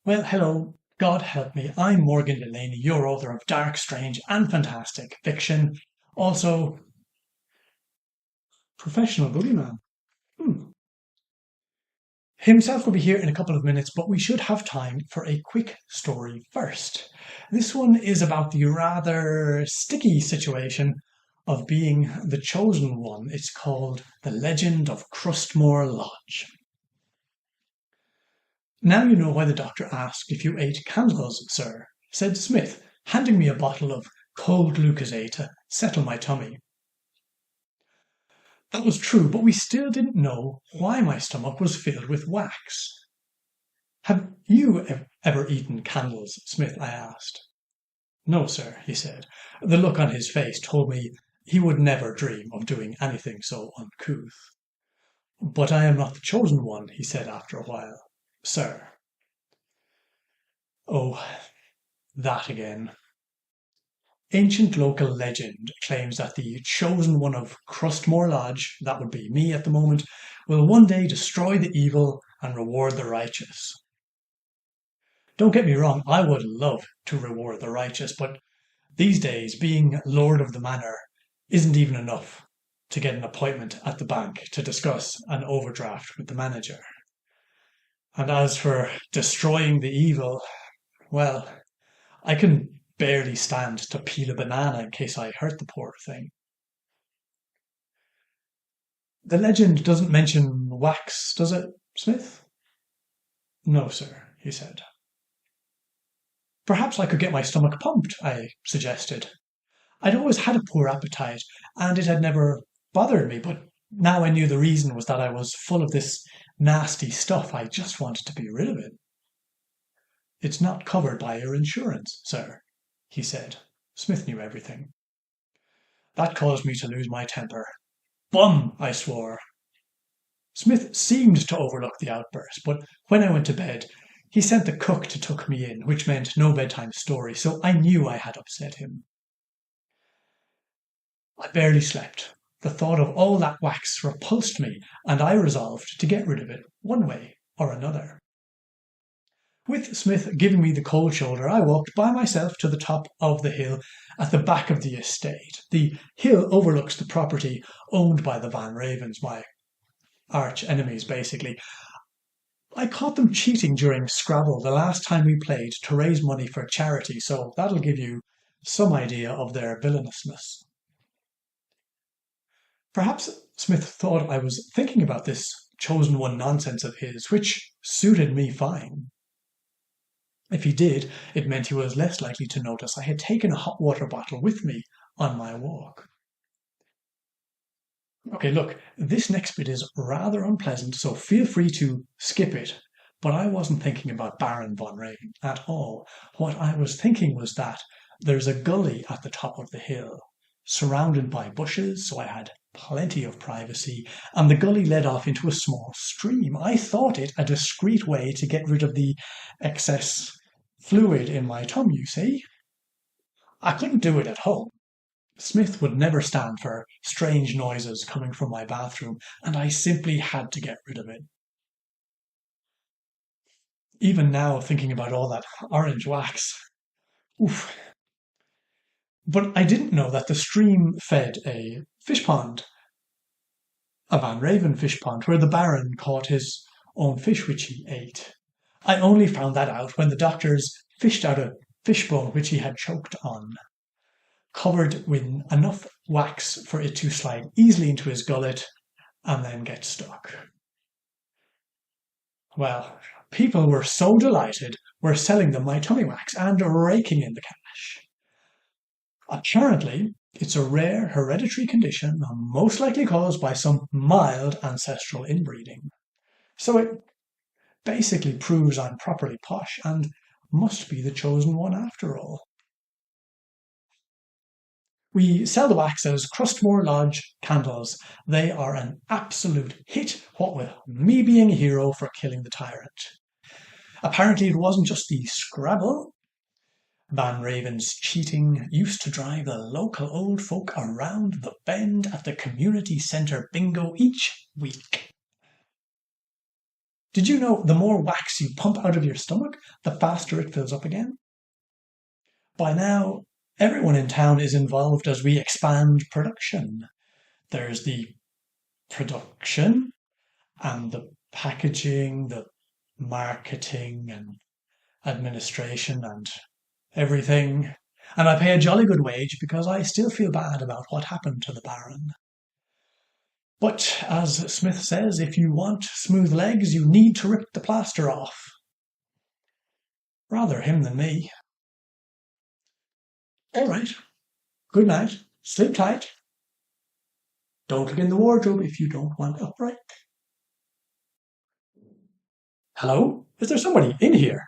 Well, hello. God help me. I'm Morgan Delaney, your author of dark, strange, and fantastic fiction. Also, professional boogeyman. Hmm. Himself will be here in a couple of minutes, but we should have time for a quick story first. This one is about the rather sticky situation of being the chosen one. It's called The Legend of Crustmoor Lodge. "Now you know why the doctor asked if you ate candles, sir," said Smythe, handing me a bottle of cold Lucozade to settle my tummy. That was true, but we still didn't know why my stomach was filled with wax. "Have you ever eaten candles, Smythe?" I asked. "No, sir," he said. The look on his face told me he would never dream of doing anything so uncouth. "But I am not the chosen one," he said after a while. "Sir." Oh, that again. Ancient local legend claims that the chosen one of Crustmoor Lodge, that would be me at the moment, will one day destroy the evil and reward the righteous. Don't get me wrong, I would love to reward the righteous, but these days being Lord of the Manor isn't even enough to get an appointment at the bank to discuss an overdraft with the manager. And as for destroying the evil, well, I can barely stand to peel a banana in case I hurt the poor thing. The legend doesn't mention wax, does it, Smythe? No, sir, he said. Perhaps I could get my stomach pumped, I suggested. I'd always had a poor appetite, and it had never bothered me, but now I knew the reason was that I was full of this nasty stuff. I just wanted to be rid of it. "It's not covered by your insurance, sir," he said. Smythe knew everything. That caused me to lose my temper. "Bum!" I swore. Smythe seemed to overlook the outburst, but when I went to bed, he sent the cook to tuck me in, which meant no bedtime story, so I knew I had upset him. I barely slept. The thought of all that wax repulsed me, and I resolved to get rid of it one way or another. With Smythe giving me the cold shoulder, I walked by myself to the top of the hill at the back of the estate. The hill overlooks the property owned by the Van Ravens, my arch enemies, basically. I caught them cheating during Scrabble the last time we played to raise money for charity, so that'll give you some idea of their villainousness. Perhaps Smythe thought I was thinking about this chosen one nonsense of his, which suited me fine. If he did, it meant he was less likely to notice I had taken a hot water bottle with me on my walk. Okay, look, this next bit is rather unpleasant, so feel free to skip it. But I wasn't thinking about Baron von Raven at all. What I was thinking was that there's a gully at the top of the hill, surrounded by bushes, so I had plenty of privacy, and the gully led off into a small stream. I thought it a discreet way to get rid of the excess fluid in my tum, you see. I couldn't do it at home. Smythe would never stand for strange noises coming from my bathroom, and I simply had to get rid of it. Even now, thinking about all that orange wax, oof. But I didn't know that the stream fed a fish pond, a Van Raven fish pond, where the Baron caught his own fish which he ate. I only found that out when the doctors fished out a fishbone which he had choked on, covered with enough wax for it to slide easily into his gullet and then get stuck. Well, people were so delighted we're selling them my tummy wax and raking in the cash. Apparently, it's a rare hereditary condition, most likely caused by some mild ancestral inbreeding. So it basically proves I'm properly posh and must be the chosen one after all. We sell the wax as Crustmoor Lodge candles. They are an absolute hit, what with me being a hero for killing the tyrant. Apparently it wasn't just the Scrabble. Van Raven's cheating used to drive the local old folk around the bend at the community centre bingo each week. Did you know the more wax you pump out of your stomach, the faster it fills up again? By now, everyone in town is involved as we expand production. There's the production and the packaging, the marketing and administration and everything. And I pay a jolly good wage because I still feel bad about what happened to the Baron. But as Smythe says, if you want smooth legs, you need to rip the plaster off. Rather him than me. All right. Good night. Sleep tight. Don't look in the wardrobe if you don't want upright. Hello? Is there somebody in here?